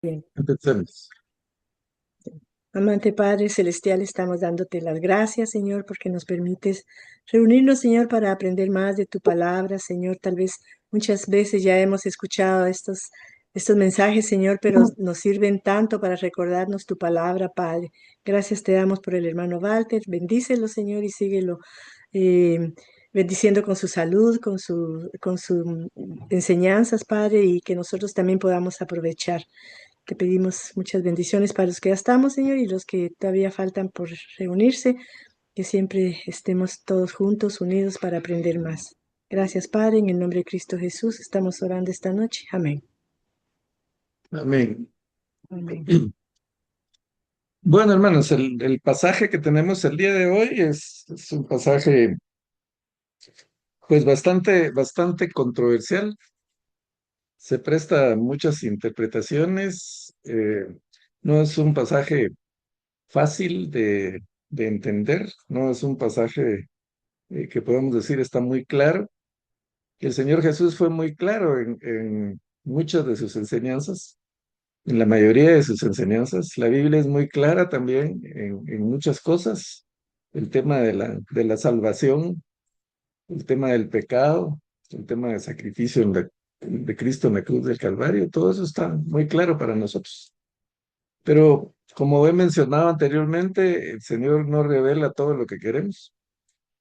Bien. Empecemos. Amante Padre Celestial, estamos dándote las gracias, Señor, porque nos permites reunirnos, Señor, para aprender más de tu palabra, Señor. Tal vez muchas veces ya hemos escuchado estos mensajes, Señor, pero nos sirven tanto para recordarnos tu palabra, Padre. Gracias te damos por el hermano Walter. Bendícelo, Señor, y síguelo eh, bendiciendo con su salud, con sus enseñanzas, Padre, y que nosotros también podamos aprovechar. Te pedimos muchas bendiciones para los que ya estamos, Señor, y los que todavía faltan por reunirse, que siempre estemos todos juntos, unidos para aprender más. Gracias, Padre, en el nombre de Cristo Jesús, estamos orando esta noche. Amén. Amén. Amén. Bueno, hermanos, el pasaje que tenemos el día de hoy es un pasaje, pues, bastante controversial. Se presta a muchas interpretaciones. No es un pasaje fácil de entender. No es un pasaje que podemos decir está muy claro. El Señor Jesús fue muy claro en muchas de sus enseñanzas. En la mayoría de sus enseñanzas. La Biblia es muy clara también en muchas cosas. El tema de la salvación, el tema del pecado, el tema del sacrificio de Cristo en la cruz del Calvario, todo eso está muy claro para nosotros. Pero como he mencionado anteriormente, el Señor no revela todo lo que queremos,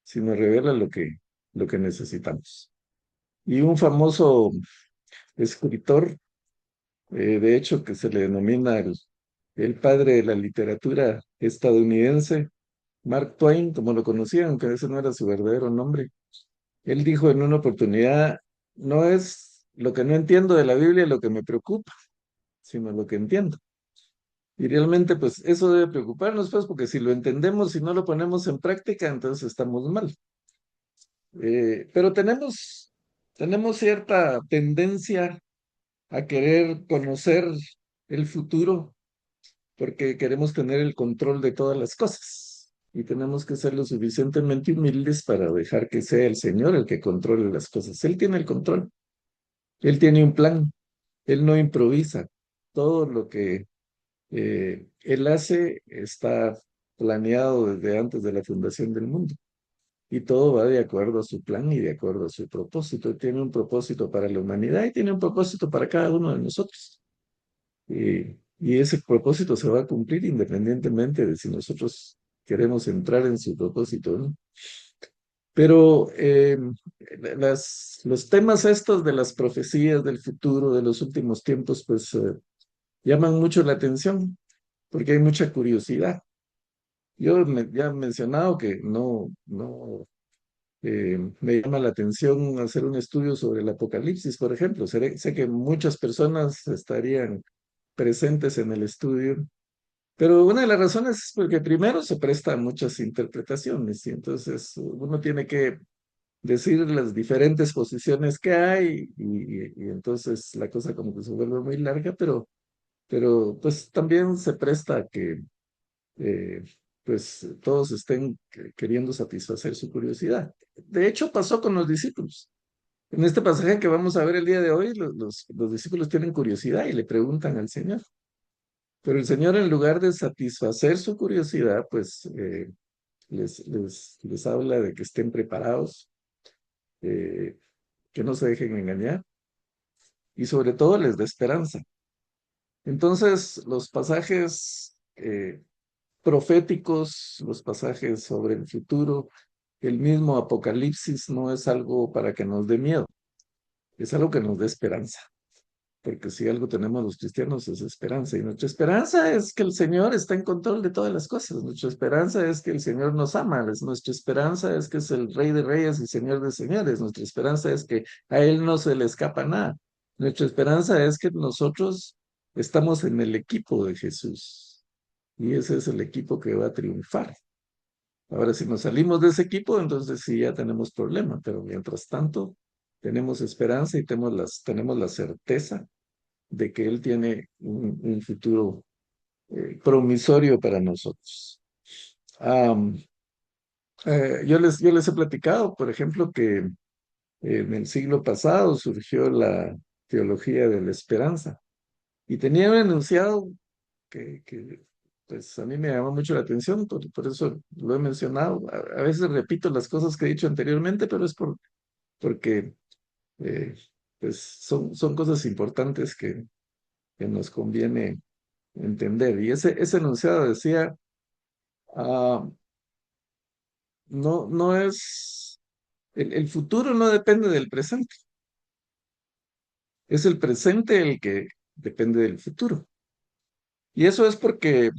sino revela lo que necesitamos. Y un famoso escritor, de hecho, que se le denomina el padre de la literatura estadounidense, Mark Twain, como lo conocían, aunque ese no era su verdadero nombre. Él dijo en una oportunidad, no es lo que no entiendo de la Biblia lo que me preocupa, sino lo que entiendo. Y realmente, pues eso debe preocuparnos, pues, porque si lo entendemos y no lo ponemos en práctica, entonces estamos mal. Pero tenemos cierta tendencia a querer conocer el futuro porque queremos tener el control de todas las cosas y tenemos que ser lo suficientemente humildes para dejar que sea el Señor el que controle las cosas. Él tiene el control, Él tiene un plan, Él no improvisa. Todo lo que Él hace está planeado desde antes de la fundación del mundo y todo va de acuerdo a su plan y de acuerdo a su propósito. Él tiene un propósito para la humanidad y tiene un propósito para cada uno de nosotros. Y ese propósito se va a cumplir independientemente de si nosotros queremos entrar en su propósito, ¿no? Pero los temas estos de las profecías del futuro, de los últimos tiempos, pues llaman mucho la atención porque hay mucha curiosidad. Ya he mencionado que no me llama la atención hacer un estudio sobre el Apocalipsis, por ejemplo. Sé que muchas personas estarían presentes en el estudio. Pero una de las razones es porque primero se presta a muchas interpretaciones y entonces uno tiene que decir las diferentes posiciones que hay y entonces la cosa como que se vuelve muy larga, pero pues también se presta a que eh, pues todos estén queriendo satisfacer su curiosidad. De hecho, pasó con los discípulos. En este pasaje que vamos a ver el día de hoy, los discípulos tienen curiosidad y le preguntan al Señor. Pero el Señor, en lugar de satisfacer su curiosidad, pues les habla de que estén preparados, eh, que no se dejen engañar y sobre todo les da esperanza. Entonces, los pasajes proféticos, los pasajes sobre el futuro, el mismo Apocalipsis no es algo para que nos dé miedo, es algo que nos dé esperanza. Porque si algo tenemos los cristianos es esperanza. Y nuestra esperanza es que el Señor está en control de todas las cosas. Nuestra esperanza es que el Señor nos ama. Nuestra esperanza es que es el Rey de Reyes y Señor de Señores. Nuestra esperanza es que a Él no se le escapa nada. Nuestra esperanza es que nosotros estamos en el equipo de Jesús. Y ese es el equipo que va a triunfar. Ahora, si nos salimos de ese equipo, entonces sí ya tenemos problema. Pero mientras tanto, tenemos esperanza y tenemos la certeza de que Él tiene un futuro promisorio para nosotros. Am, yo les he platicado, por ejemplo, que en el siglo pasado surgió la teología de la esperanza. Y tenía un enunciado pues a mí me llamó mucho la atención, por eso lo he mencionado. A veces repito las cosas que he dicho anteriormente, pero es porque eh, pues son cosas importantes que nos conviene entender. Y ese enunciado decía, ah, no es, el futuro no depende del presente, es el presente el que depende del futuro. Y eso es porque,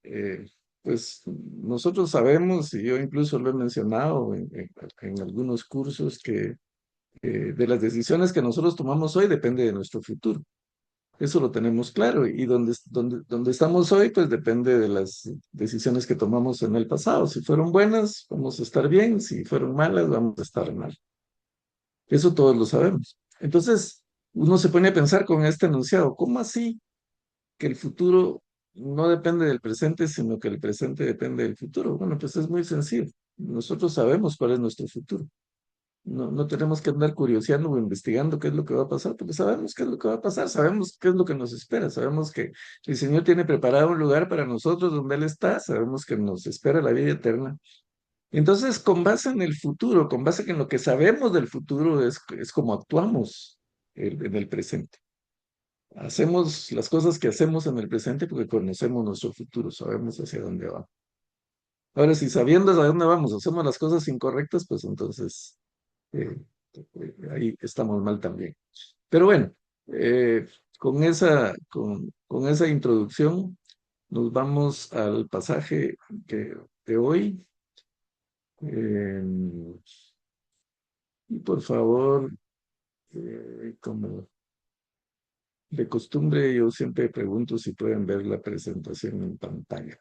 eh, pues, nosotros sabemos, y yo incluso lo he mencionado en algunos cursos, que de las decisiones que nosotros tomamos hoy depende de nuestro futuro. Eso lo tenemos claro. Y donde estamos hoy, pues depende de las decisiones que tomamos en el pasado. Si fueron buenas, vamos a estar bien. Si fueron malas, vamos a estar mal. Eso todos lo sabemos. Entonces, uno se pone a pensar con este enunciado, ¿cómo así que el futuro no depende del presente, sino que el presente depende del futuro? Bueno, pues es muy sencillo. Nosotros sabemos cuál es nuestro futuro. No tenemos que andar curioseando o investigando qué es lo que va a pasar, porque sabemos qué es lo que va a pasar, sabemos qué es lo que nos espera, sabemos que el Señor tiene preparado un lugar para nosotros donde Él está, sabemos que nos espera la vida eterna. Entonces, con base en el futuro, con base en lo que sabemos del futuro, es como actuamos en el presente. Hacemos las cosas que hacemos en el presente porque conocemos nuestro futuro, sabemos hacia dónde va. Ahora, si sabiendo hacia dónde vamos, hacemos las cosas incorrectas, pues entonces eh, ahí estamos mal también. Pero bueno, eh, con esa introducción nos vamos al pasaje de hoy. Eh, y por favor, como de costumbre, yo siempre pregunto si pueden ver la presentación en pantalla.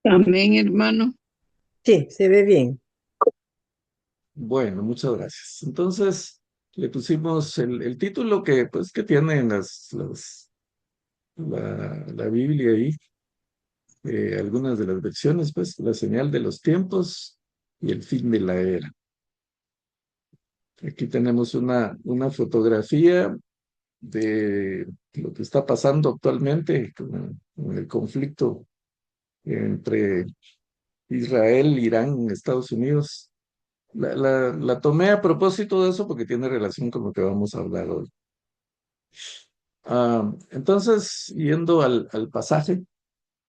Amén, hermano. Sí, se ve bien. Bueno, muchas gracias. Entonces, le pusimos el título que tiene en la Biblia ahí, algunas de las versiones, pues, la señal de los tiempos y el fin de la era. Aquí tenemos una fotografía de lo que está pasando actualmente con el conflicto entre Israel, Irán, Estados Unidos. La tomé a propósito de eso porque tiene relación con lo que vamos a hablar hoy. Entonces, yendo al pasaje,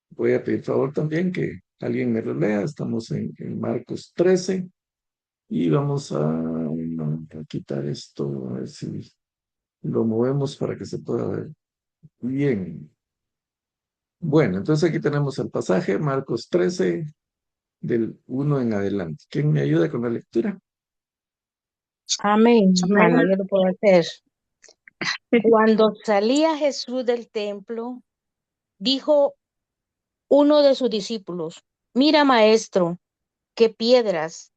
voy a pedir favor también que alguien me lo lea. Estamos en Marcos 13 y vamos a quitar esto, a ver si lo movemos para que se pueda ver bien. Bueno, entonces aquí tenemos el pasaje, Marcos 13, del 1 en adelante. ¿Quién me ayuda con la lectura? Amén, hermano, yo lo puedo hacer. Cuando salía Jesús del templo, dijo uno de sus discípulos: Mira, maestro, qué piedras,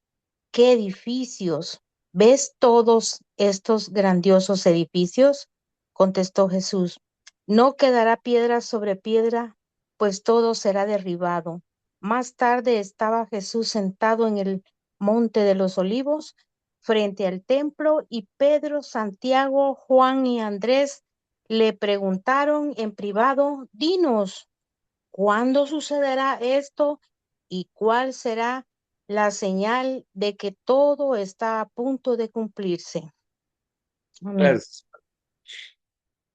qué edificios. ¿Ves todos estos grandiosos edificios? Contestó Jesús: No quedará piedra sobre piedra, pues todo será derribado. Más tarde estaba Jesús sentado en el monte de los olivos, frente al templo, y Pedro, Santiago, Juan y Andrés le preguntaron en privado: Dinos, ¿cuándo sucederá esto y cuál será la señal de que todo está a punto de cumplirse? Amén. Gracias.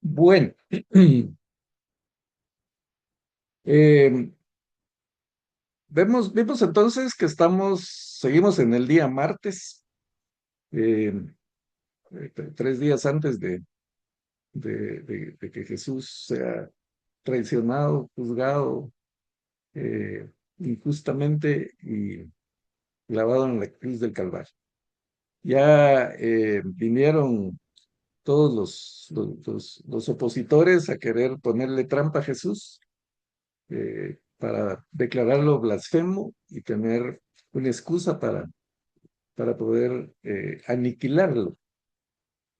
Bueno, eh, vemos entonces que seguimos en el día martes, eh, 3 días antes de que Jesús sea traicionado, juzgado injustamente y clavado en la cruz del Calvario. Ya vinieron todos los opositores a querer ponerle trampa a Jesús para declararlo blasfemo y tener una excusa para poder aniquilarlo.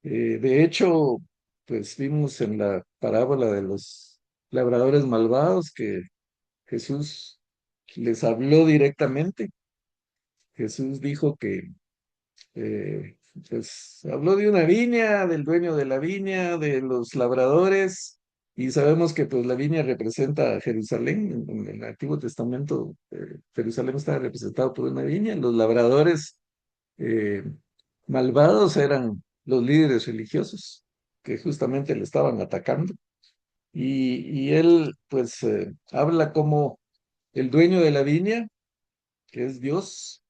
De hecho, pues vimos en la parábola de los labradores malvados que Jesús les habló directamente. Jesús dijo que pues habló de una viña, del dueño de la viña, de los labradores, y sabemos que pues la viña representa a Jerusalén. En el Antiguo Testamento, Jerusalén estaba representado por una viña. Los labradores eh, malvados eran los líderes religiosos que justamente le estaban atacando. Y él pues habla como el dueño de la viña, que es Dios,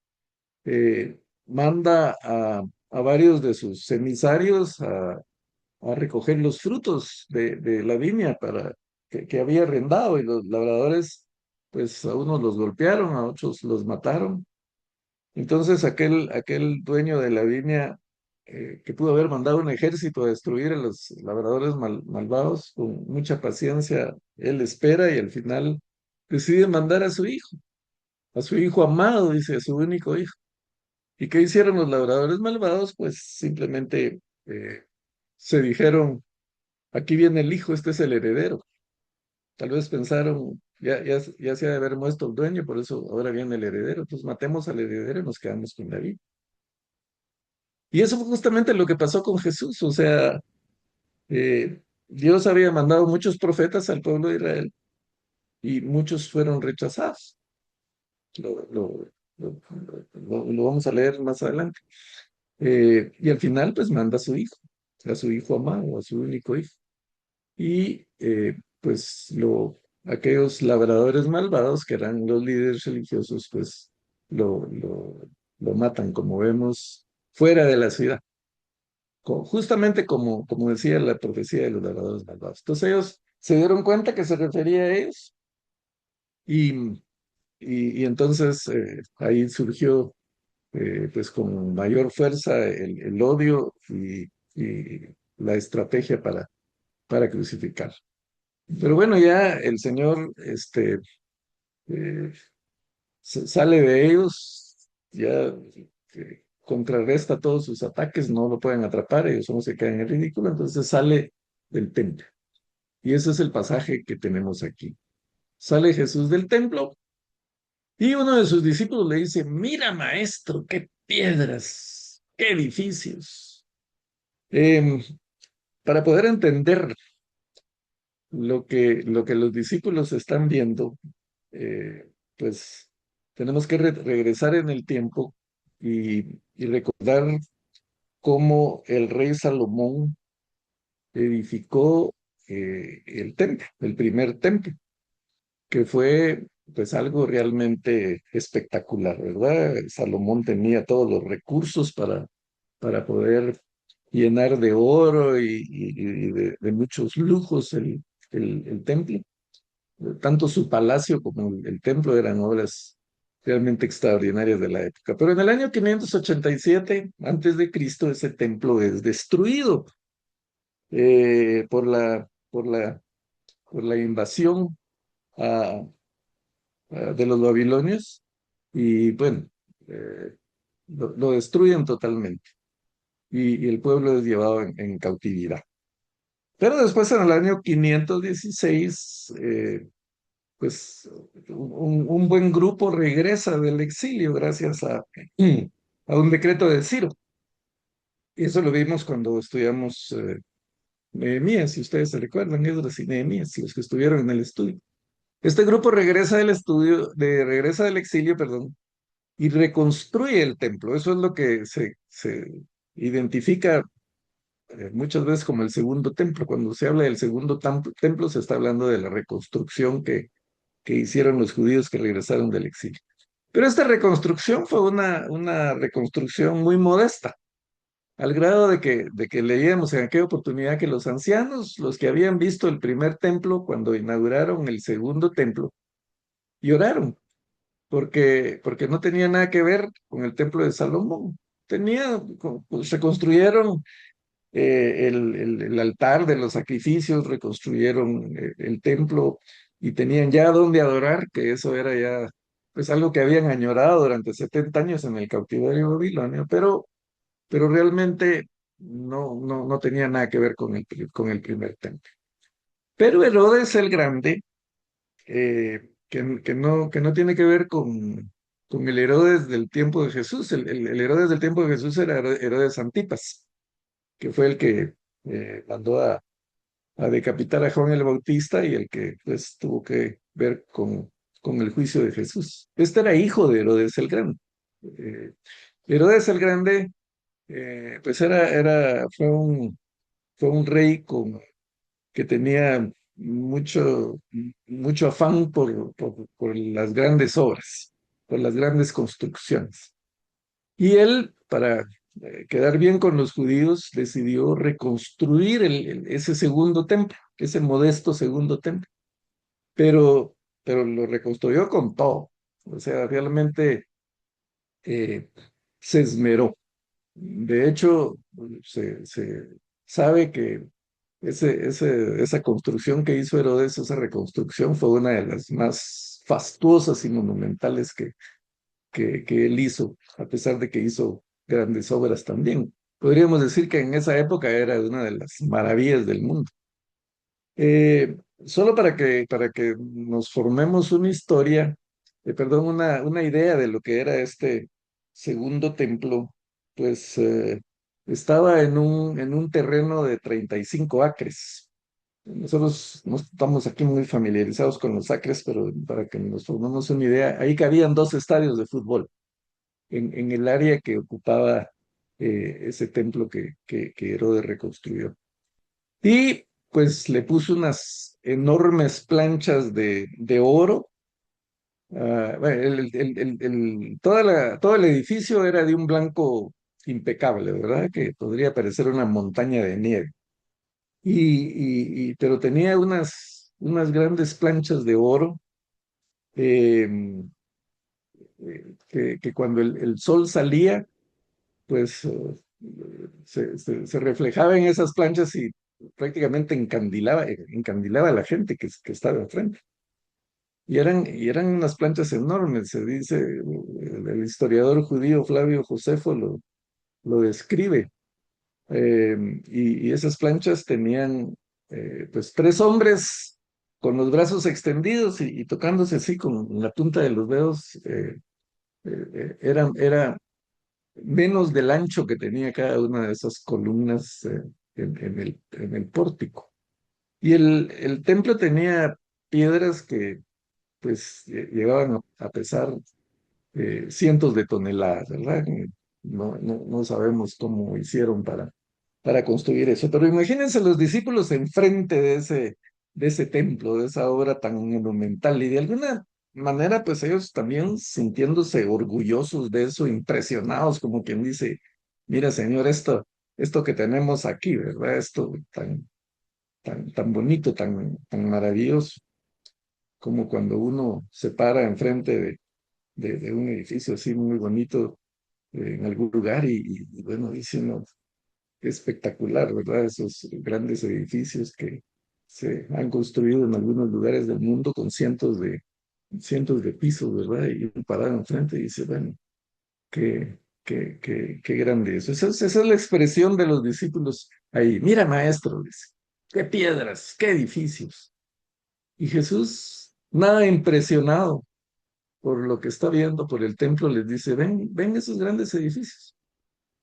manda a varios de sus emisarios a recoger los frutos de la viña que había arrendado, y los labradores, pues a unos los golpearon, a otros los mataron. Entonces aquel dueño de la viña, que pudo haber mandado un ejército a destruir a los labradores malvados, con mucha paciencia, él espera y al final decide mandar a su hijo amado, dice, a su único hijo. ¿Y qué hicieron los labradores malvados? Pues simplemente se dijeron, aquí viene el hijo, este es el heredero. Tal vez pensaron, ya se ha de haber muerto el dueño, por eso ahora viene el heredero. Entonces matemos al heredero y nos quedamos con David. Y eso fue justamente lo que pasó con Jesús. O sea, Dios había mandado muchos profetas al pueblo de Israel y muchos fueron rechazados. Lo, lo, lo vamos a leer más adelante. Y al final, pues manda a su hijo amado, a su único hijo. Y pues aquellos labradores malvados, que eran los líderes religiosos, pues lo, lo, lo matan, como vemos, fuera de la ciudad. Justamente como decía la profecía de los labradores malvados. Entonces ellos se dieron cuenta que se refería a ellos y, y entonces ahí surgió pues con mayor fuerza el odio y la estrategia para crucificar. Pero bueno, ya el Señor eh, sale de ellos, ya contrarresta todos sus ataques, no lo pueden atrapar, ellos solo se quedan en el ridículo, entonces sale del templo. Y ese es el pasaje que tenemos aquí. Sale Jesús del templo y uno de sus discípulos le dice, mira maestro, qué piedras, qué edificios. Em, para poder entender lo que los discípulos están viendo, pues tenemos que regresar en el tiempo y recordar cómo el rey Salomón edificó el templo, el primer templo, que fue pues algo realmente espectacular, ¿verdad? Salomón tenía todos los recursos para poder llenar de oro y de muchos lujos el templo. Tanto su palacio como el templo eran obras realmente extraordinarias de la época. Pero en el año 587 antes de Cristo, ese templo es destruido por la invasión a- de los babilonios y bueno, eh, lo destruyen totalmente y el pueblo es llevado en cautividad. Pero después, en el año 516, pues un buen grupo regresa del exilio gracias a un decreto de Ciro. Y eso lo vimos cuando estudiamos Nehemías, si ustedes se recuerdan, Esdras y Nehemías, si los que estuvieron en el estudio. Este grupo regresa del exilio, perdón, y reconstruye el templo. Eso es lo que se identifica muchas veces como el segundo templo. Cuando se habla del segundo templo, se está hablando de la reconstrucción que hicieron los judíos que regresaron del exilio. Pero esta reconstrucción fue una reconstrucción muy modesta, al grado de que leíamos en aquella oportunidad que los ancianos, los que habían visto el primer templo cuando inauguraron el segundo templo, lloraron, porque no tenía nada que ver con el templo de Salomón. Pues, reconstruyeron el altar de los sacrificios, reconstruyeron el templo y tenían ya donde adorar, que eso era ya pues algo que habían añorado durante 70 años en el cautiverio babilonio, pero realmente no tenía nada que ver con el primer templo. Pero Herodes el Grande, que no tiene que ver con el Herodes del tiempo de Jesús. El Herodes del tiempo de Jesús era Herodes Antipas, que fue el que mandó a decapitar a Juan el Bautista y el que pues tuvo que ver con el juicio de Jesús. Este era hijo de Herodes el Grande. Eh, Herodes el Grande, pues fue un rey que tenía mucho afán por las grandes obras, por las grandes construcciones. Y él, para quedar bien con los judíos, decidió reconstruir ese segundo templo, ese modesto segundo templo. Pero, pero lo reconstruyó con todo. O sea, realmente eh, se esmeró. De hecho, se sabe que esa construcción que hizo Herodes, esa reconstrucción fue una de las más fastuosas y monumentales que él hizo, a pesar de que hizo grandes obras también. Podríamos decir que en esa época era una de las maravillas del mundo. Solo para que nos formemos una historia, perdón, una idea de lo que era este segundo templo, pues estaba en un terreno de 35 acres. Nosotros no estamos aquí muy familiarizados con los acres, pero para que nos formemos una idea, ahí cabían 2 estadios de fútbol en el área que ocupaba ese templo que Herodes reconstruyó. Y pues le puso unas enormes planchas de oro. Bueno, todo el edificio era de un blanco impecable, ¿verdad? Que podría parecer una montaña de nieve. Pero tenía unas grandes planchas de oro eh, que cuando el sol salía, pues se reflejaba en esas planchas y prácticamente encandilaba a la gente que estaba enfrente. Y eran unas planchas enormes, se dice, el historiador judío Flavio Josefo lo describe. Y esas planchas tenían pues 3 hombres con los brazos extendidos y tocándose así con la punta de los dedos. Era menos del ancho que tenía cada una de esas columnas en el pórtico. Y el templo tenía piedras que pues llegaban a pesar cientos de toneladas, ¿verdad? No sabemos cómo hicieron para construir eso, pero imagínense los discípulos enfrente de ese templo, de esa obra tan monumental, y de alguna manera, pues ellos también sintiéndose orgullosos de eso, impresionados, como quien dice, mira, Señor, esto que tenemos aquí, ¿verdad? Esto tan bonito, tan maravilloso, como cuando uno se para enfrente de un edificio así muy bonito en algún lugar y bueno, dice uno, qué espectacular, ¿verdad? Esos grandes edificios que se han construido en algunos lugares del mundo con cientos de pisos, ¿verdad? Y uno parado enfrente y dice, bueno, qué grande eso. Esa es la expresión de los discípulos ahí. Mira, maestro, dice, qué piedras, qué edificios. Y Jesús, nada impresionado por lo que está viendo, por el templo, les dice, ven esos grandes edificios.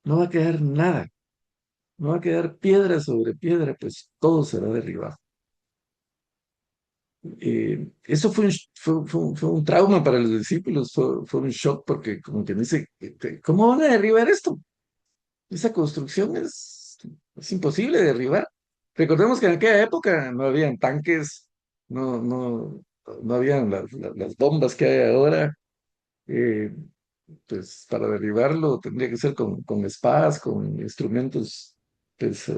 No va a quedar nada, no va a quedar piedra sobre piedra, pues todo será derribado. Eso fue un trauma para los discípulos, fue un shock porque como que dice, ¿cómo van a derribar esto? Esa construcción es imposible de derribar. Recordemos que en aquella época no habían tanques, no habían las bombas que hay ahora. eh, pues para derribarlo tendría que ser con espadas, con instrumentos pues,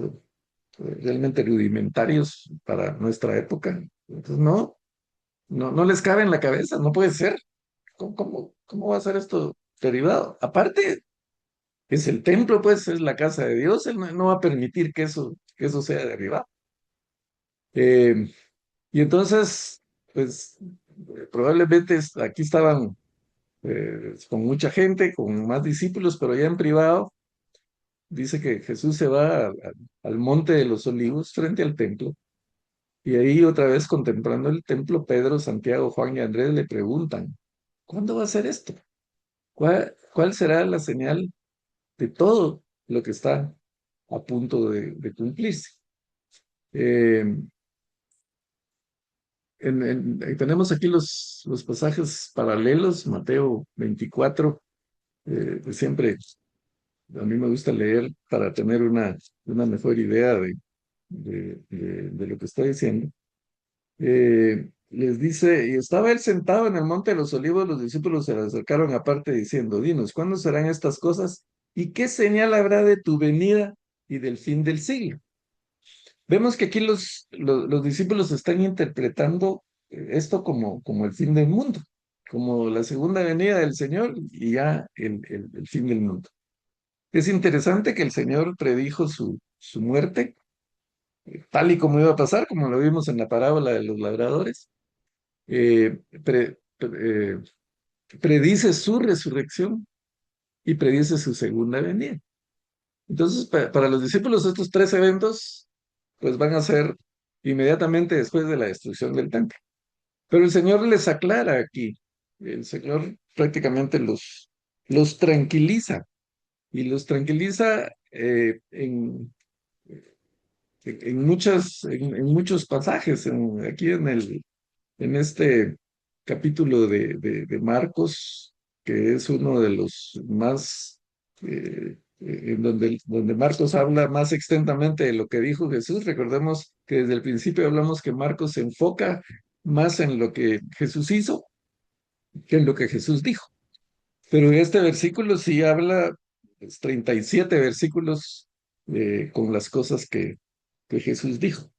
realmente rudimentarios para nuestra época. Entonces, no les cabe en la cabeza, no puede ser. ¿Cómo va a ser esto derribado? Aparte, es el templo, pues es la casa de Dios, él no va a permitir que eso sea derribado. Eh, y entonces, pues probablemente aquí estaban con mucha gente, con más discípulos, pero ya en privado, dice que Jesús se va al monte de los olivos frente al templo, y ahí otra vez contemplando el templo, Pedro, Santiago, Juan y Andrés le preguntan, ¿cuándo va a ser esto? ¿Cuál será la señal de todo lo que está a punto de cumplirse? Eh, tenemos aquí los pasajes paralelos, Mateo 24, siempre a mí me gusta leer para tener una mejor idea de lo que está diciendo. Les dice, y estaba él sentado en el monte de los olivos, los discípulos se le acercaron aparte diciendo, dinos, ¿cuándo serán estas cosas? ¿Y qué señal habrá de tu venida y del fin del siglo? Vemos que aquí los discípulos están interpretando esto como el fin del mundo, como la segunda venida del Señor y ya el fin del mundo. Es interesante que el Señor predijo su muerte, tal y como iba a pasar, como lo vimos en la parábola de los labradores. Eh, pre- pre- eh, Predice su resurrección y predice su segunda venida. Entonces, para los discípulos, estos tres eventos, pues van a ser inmediatamente después de la destrucción del templo. Pero el Señor les aclara aquí, el Señor prácticamente los tranquiliza y los tranquiliza en muchos pasajes, aquí en este capítulo de Marcos, que es uno de los más, en donde Marcos habla más extensamente de lo que dijo Jesús. Recordemos que desde el principio hablamos que Marcos se enfoca más en lo que Jesús hizo que en lo que Jesús dijo. Pero este versículo sí habla, 37 versículos con las cosas que Jesús dijo.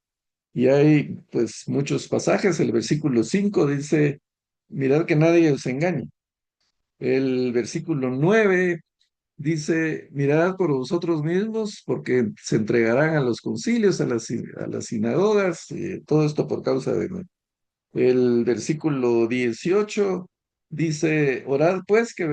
Y hay pues muchos pasajes. El versículo 5 dice, mirad que nadie os engañe. El versículo 9 dice, mirad por vosotros mismos, porque se entregarán a los concilios, a las sinagogas, todo esto por causa de mí. El versículo 18 dice, orad pues que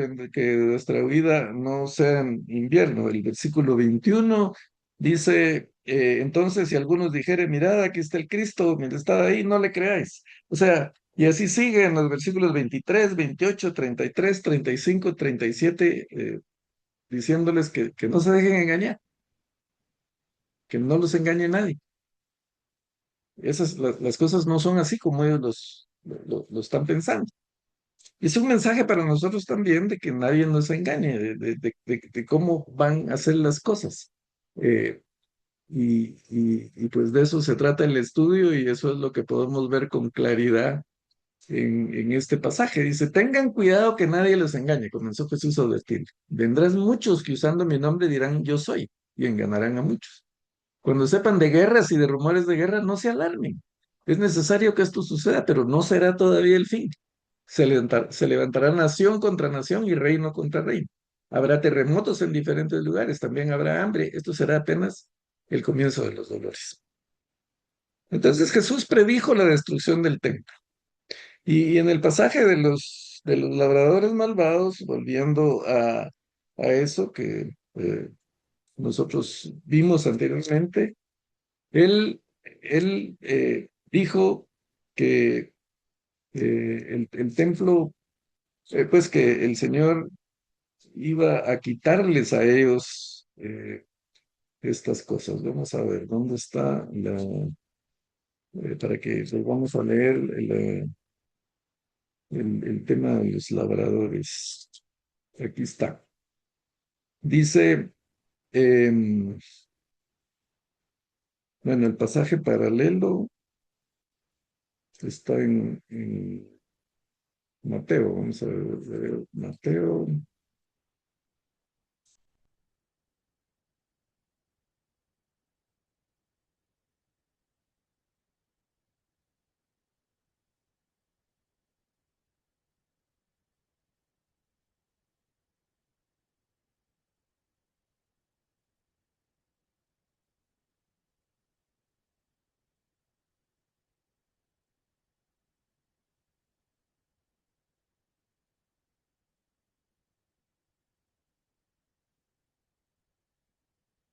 vuestra vida no sea en invierno. El versículo 21 dice, entonces si algunos dijeren, mirad, aquí está el Cristo, mientras está ahí, no le creáis. O sea, y así sigue en los versículos 23, 28, 33, 35, 37, diciéndoles que no se dejen engañar, que no los engañe nadie. Las cosas no son así como ellos lo están pensando. Es un mensaje para nosotros también de que nadie nos engañe, de cómo van a hacer las cosas. Eh, y pues de eso se trata el estudio y eso es lo que podemos ver con claridad en este pasaje. Dice, tengan cuidado que nadie los engañe, comenzó Jesús a advertir. Vendrán muchos que usando mi nombre dirán yo soy y engañarán a muchos. Cuando sepan de guerras y de rumores de guerra, no se alarmen. Es necesario que esto suceda, pero no será todavía el fin. Se levantará nación contra nación y reino contra reino. Habrá terremotos en diferentes lugares, también habrá hambre. Esto será apenas el comienzo de los dolores. Entonces Jesús predijo la destrucción del templo. Y en el pasaje de los labradores malvados, volviendo a eso que nosotros vimos anteriormente, él dijo que el templo, pues que el Señor iba a quitarles a ellos estas cosas. Vamos a ver, ¿dónde está para que volvamos a leer el tema de los labradores? Aquí está. Dice, em, bueno, el pasaje paralelo está en Mateo. Vamos a ver, Mateo.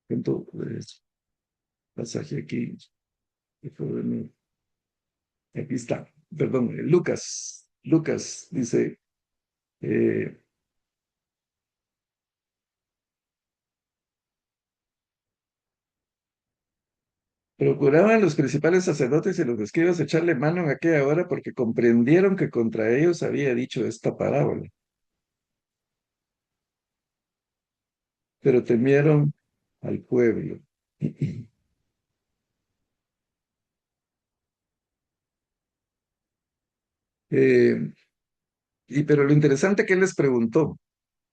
Entonces, pasaje aquí. Aquí está, perdón, Lucas. Lucas dice, eh, Procuraban los principales sacerdotes y los escribas echarle mano en aquella hora porque comprendieron que contra ellos había dicho esta parábola. Pero temieron al pueblo. Eh, pero lo interesante que él les preguntó,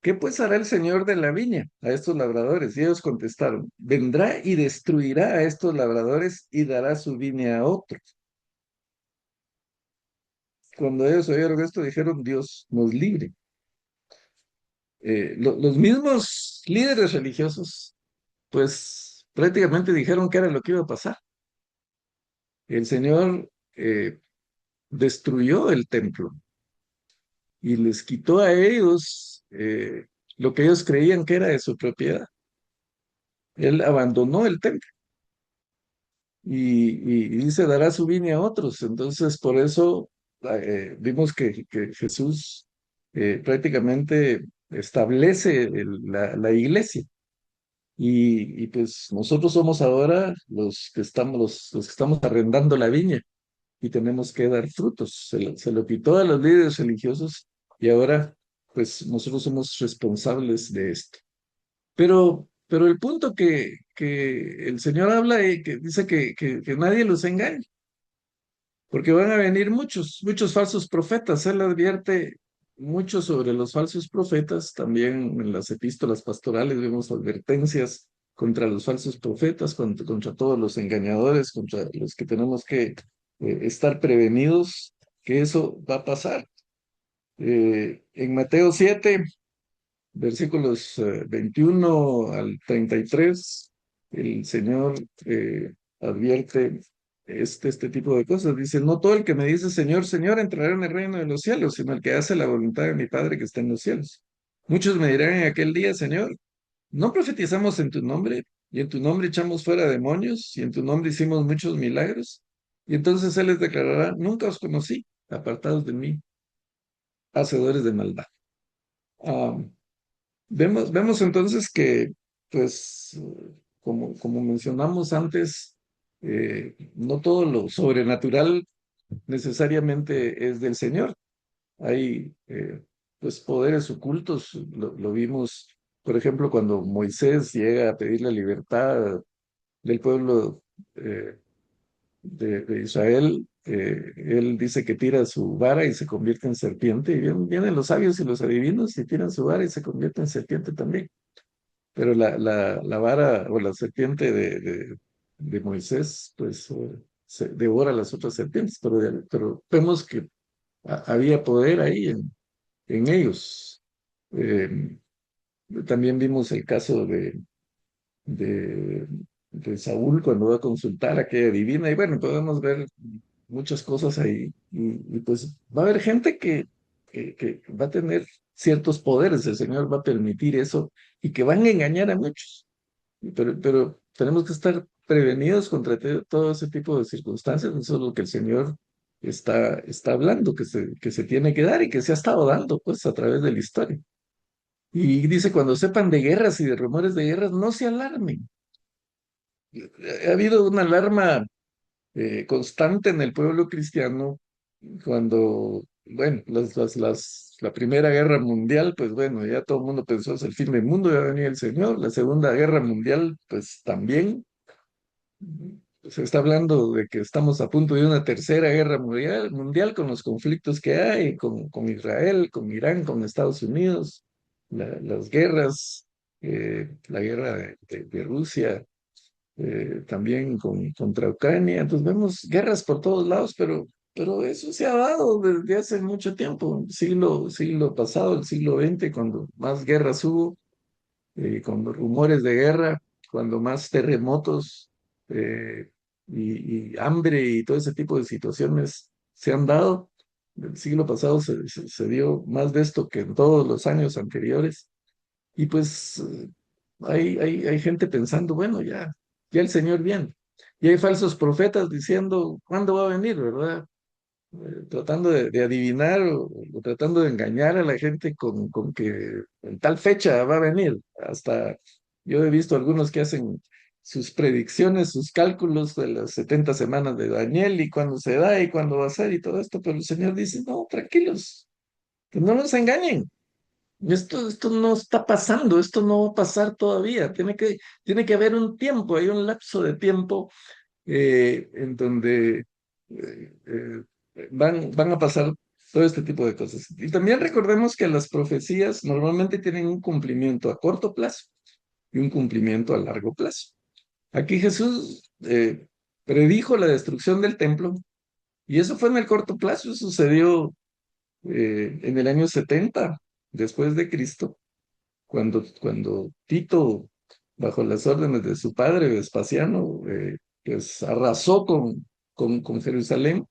¿qué pues hará el señor de la viña a estos labradores? Y ellos contestaron, vendrá y destruirá a estos labradores y dará su viña a otros. Cuando ellos oyeron esto, dijeron, Dios nos libre. Los mismos líderes religiosos, pues prácticamente dijeron que era lo que iba a pasar. El Señor destruyó el templo y les quitó a ellos lo que ellos creían que era de su propiedad. Él abandonó el templo y dice, dará su viña a otros. Entonces, por eso vimos que Jesús prácticamente establece la iglesia. Y pues nosotros somos ahora los que estamos arrendando la viña y tenemos que dar frutos. Se lo quitó a los líderes religiosos y ahora pues nosotros somos responsables de esto. Pero el punto que el Señor habla y que dice que nadie los engañe, porque van a venir muchos falsos profetas. Él advierte mucho sobre los falsos profetas. También en las epístolas pastorales vemos advertencias contra los falsos profetas, contra todos los engañadores, contra los que tenemos que estar prevenidos que eso va a pasar. En Mateo 7 versículos 21 al 33, el Señor advierte este tipo de cosas. Dice, no todo el que me dice Señor, Señor entrará en el reino de los cielos, sino el que hace la voluntad de mi Padre que está en los cielos. Muchos me dirán en aquel día, Señor, ¿no profetizamos en tu nombre? Y en tu nombre echamos fuera demonios, y en tu nombre hicimos muchos milagros. Y entonces Él les declarará, nunca os conocí, apartados de mí, hacedores de maldad. Ah, vemos entonces que, pues, como mencionamos antes, no todo lo sobrenatural necesariamente es del Señor. Hay, pues, poderes ocultos. Lo vimos, por ejemplo, cuando Moisés llega a pedir la libertad del pueblo de Israel. Él dice que tira su vara y se convierte en serpiente. Y vienen los sabios y los adivinos y tiran su vara y se convierte en serpiente también. Pero la vara o la serpiente de Moisés, pues se devora las otras serpientes, pero vemos que había poder ahí en ellos. Eh, También vimos el caso de, de Saúl cuando va a consultar a aquella divina, y bueno, podemos ver muchas cosas ahí, y pues va a haber gente que va a tener ciertos poderes, el Señor va a permitir eso, y que van a engañar a muchos. Pero tenemos que estar prevenidos contra todo ese tipo de circunstancias. Eso es lo que el Señor está hablando, que se tiene que dar y que se ha estado dando pues a través de la historia. Y dice, cuando sepan de guerras y de rumores de guerras, no se alarmen. Ha habido una alarma constante en el pueblo cristiano cuando, bueno, la Primera Guerra Mundial, pues bueno, ya todo el mundo pensó es el fin del mundo, ya venía el Señor. La Segunda Guerra Mundial, pues también se está hablando de que estamos a punto de una tercera guerra mundial con los conflictos que hay con Israel, con Irán, con Estados Unidos, las guerras, la guerra de Rusia, también contra Ucrania. Entonces vemos guerras por todos lados, pero eso se ha dado desde hace mucho tiempo, siglo pasado, el siglo XX, cuando más guerras hubo, con los rumores de guerra, cuando más terremotos eh, y hambre y todo ese tipo de situaciones se han dado. El siglo pasado se dio más de esto que en todos los años anteriores. Y pues hay gente pensando, bueno, ya el Señor viene. Y hay falsos profetas diciendo, ¿cuándo va a venir, verdad? Tratando de adivinar o tratando de engañar a la gente con que en tal fecha va a venir. Hasta yo he visto algunos que hacen sus predicciones, sus cálculos de las 70 semanas de Daniel y cuándo se da y cuándo va a ser y todo esto, pero el Señor dice, no, tranquilos, que no nos engañen. Esto no está pasando, esto no va a pasar todavía. Tiene que haber un tiempo, hay un lapso de tiempo en donde van a pasar todo este tipo de cosas. Y también recordemos que las profecías normalmente tienen un cumplimiento a corto plazo y un cumplimiento a largo plazo. Aquí Jesús predijo la destrucción del templo y eso fue en el corto plazo, sucedió en el año 70 después de Cristo, cuando Tito, bajo las órdenes de su padre Vespasiano, pues arrasó con Jerusalén,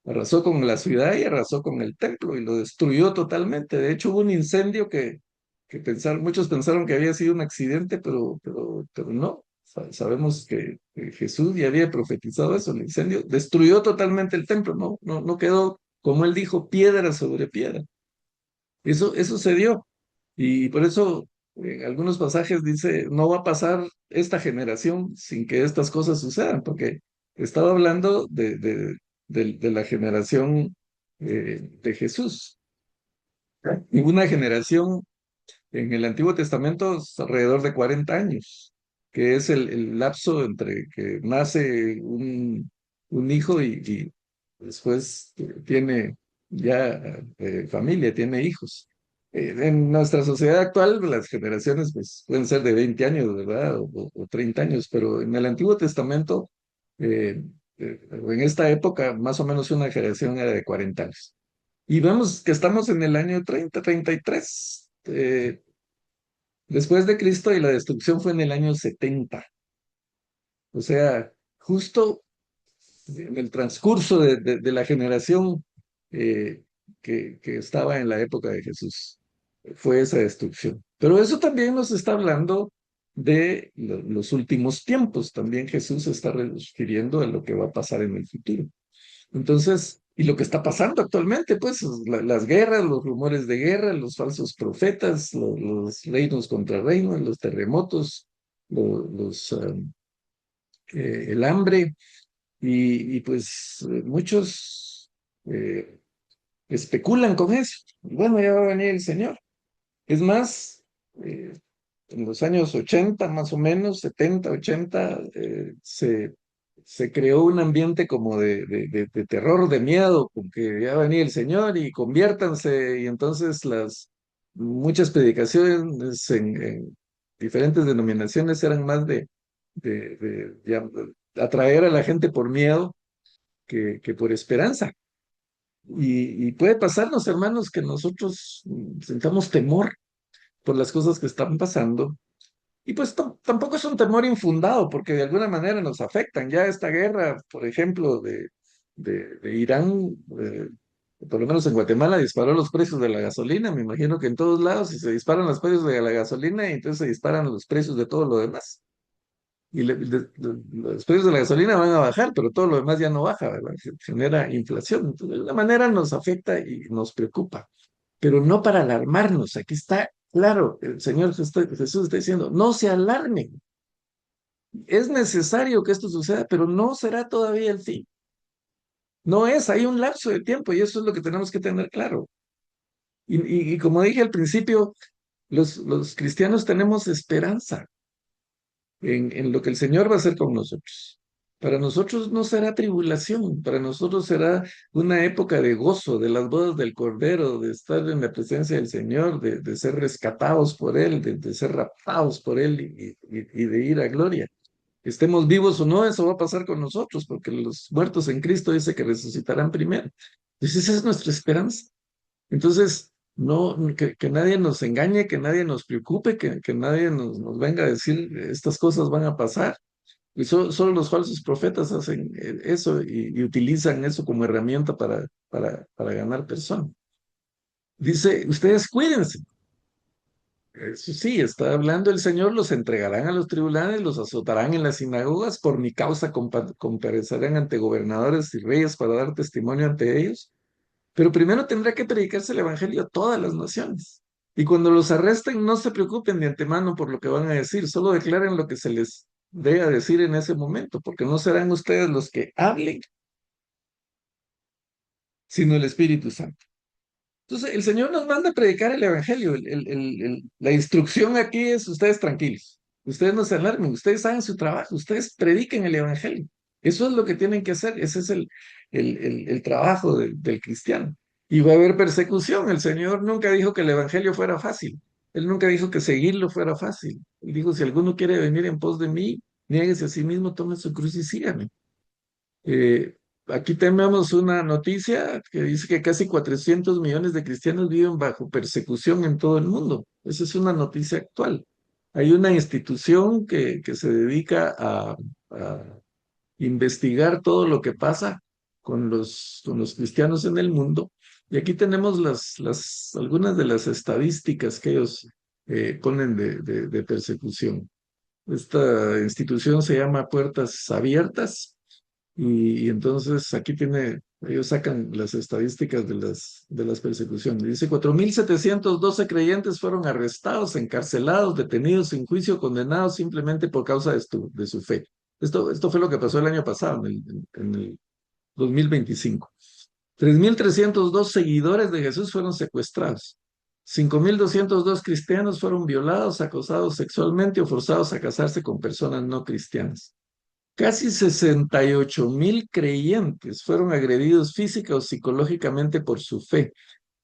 arrasó con la ciudad y arrasó con el templo y lo destruyó totalmente. De hecho, hubo un incendio que muchos pensaron que había sido un accidente, pero no. Sabemos que Jesús ya había profetizado eso, el incendio destruyó totalmente el templo, no quedó, como él dijo, piedra sobre piedra. Eso se dio. Y por eso en algunos pasajes dice, no va a pasar esta generación sin que estas cosas sucedan, porque estaba hablando de la generación de Jesús. Y una generación en el Antiguo Testamento es alrededor de 40 años, que es el lapso entre que nace un hijo y después tiene ya familia, tiene hijos. En nuestra sociedad actual, las generaciones pues, pueden ser de 20 años, ¿verdad? O 30 años, pero en el Antiguo Testamento, eh, en esta época, más o menos una generación era de 40 años. Y vemos que estamos en el año 33 después de Cristo y la destrucción fue en el año 70. O sea, justo en el transcurso de la generación que estaba en la época de Jesús. Fue esa destrucción. Pero eso también nos está hablando de los últimos tiempos. También Jesús se está refiriendo a lo que va a pasar en el futuro. Entonces, y lo que está pasando actualmente, pues las guerras, los rumores de guerra, los falsos profetas, los reinos contra reinos, los terremotos, el hambre, y pues muchos especulan con eso. Bueno, ya va a venir el Señor. Es más, eh, en los años 80, más o menos, 70, 80, se creó un ambiente como de terror, de miedo, con que ya va a venir el Señor y conviértanse, y entonces muchas predicaciones en diferentes denominaciones eran más de atraer a la gente por miedo que por esperanza. Y puede pasarnos, hermanos, que nosotros sentamos temor por las cosas que están pasando. Y pues tampoco es un temor infundado, porque de alguna manera nos afectan. Ya esta guerra, por ejemplo, de Irán, por lo menos en Guatemala, disparó los precios de la gasolina. Me imagino que en todos lados, si se disparan los precios de la gasolina, entonces se disparan los precios de todo lo demás. Y los precios de la gasolina van a bajar, pero todo lo demás ya no baja, ¿verdad? Genera inflación. Entonces, de alguna manera nos afecta y nos preocupa, pero no para alarmarnos. Aquí está claro, el Señor Jesús está diciendo, no se alarmen. Es necesario que esto suceda, pero no será todavía el fin. No es, hay un lapso de tiempo y eso es lo que tenemos que tener claro. Y como dije al principio, los cristianos tenemos esperanza en lo que el Señor va a hacer con nosotros. Para nosotros no será tribulación, para nosotros será una época de gozo, de las bodas del Cordero, de estar en la presencia del Señor, de ser rescatados por Él, de ser raptados por Él y de ir a gloria. Estemos vivos o no, eso va a pasar con nosotros, porque los muertos en Cristo dice que resucitarán primero. Entonces esa es nuestra esperanza. Entonces, no, que nadie nos engañe, que nadie nos preocupe, que nadie nos venga a decir estas cosas van a pasar. Y solo los falsos profetas hacen eso y utilizan eso como herramienta para ganar personas. Dice, ustedes cuídense. Eso sí, está hablando el Señor, los entregarán a los tribunales, los azotarán en las sinagogas, por mi causa comparecerán ante gobernadores y reyes para dar testimonio ante ellos. Pero primero tendrá que predicarse el evangelio a todas las naciones. Y cuando los arresten, no se preocupen de antemano por lo que van a decir, solo declaren lo que se les dé a decir en ese momento, porque no serán ustedes los que hablen, sino el Espíritu Santo. Entonces, el Señor nos manda a predicar el Evangelio. La instrucción aquí es: ustedes tranquilos, ustedes no se alarmen, ustedes hagan su trabajo, ustedes prediquen el Evangelio. Eso es lo que tienen que hacer, ese es el trabajo del cristiano. Y va a haber persecución. El Señor nunca dijo que el Evangelio fuera fácil. Él nunca dijo que seguirlo fuera fácil. Él dijo: si alguno quiere venir en pos de mí, niéguese a sí mismo, tome su cruz y sígame. Aquí tenemos una noticia que dice que casi 400 millones de cristianos viven bajo persecución en todo el mundo. Esa es una noticia actual. Hay una institución que se dedica a investigar todo lo que pasa con los cristianos en el mundo. Y aquí tenemos algunas de las estadísticas que ellos ponen de persecución. Esta institución se llama Puertas Abiertas y entonces aquí ellos sacan las estadísticas de las persecuciones. Dice: 4.712 creyentes fueron arrestados, encarcelados, detenidos sin juicio, condenados simplemente por causa de su fe. Esto fue lo que pasó el año pasado, en el 2025. 3.302 seguidores de Jesús fueron secuestrados. 5.202 cristianos fueron violados, acosados sexualmente o forzados a casarse con personas no cristianas. Casi 68.000 creyentes fueron agredidos física o psicológicamente por su fe,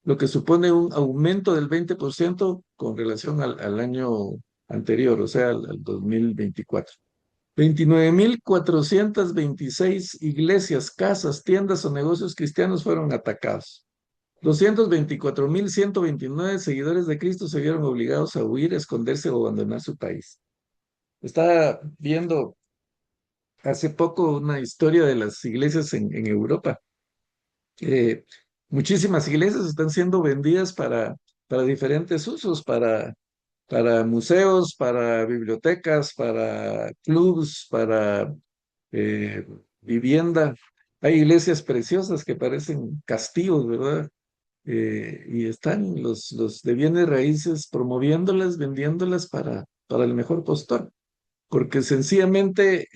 lo que supone un aumento del 20% con relación al año anterior, o sea, al 2024. 29.426 iglesias, casas, tiendas o negocios cristianos fueron atacados. 224.129 seguidores de Cristo se vieron obligados a huir, esconderse o abandonar su país. Estaba viendo hace poco una historia de las iglesias en Europa. Eh, Muchísimas iglesias están siendo vendidas para diferentes usos, para museos, para bibliotecas, para clubs, para eh, vivienda. Hay iglesias preciosas que parecen castillos, ¿verdad? Y están los de bienes raíces promoviéndolas, vendiéndolas para el mejor postor, porque sencillamente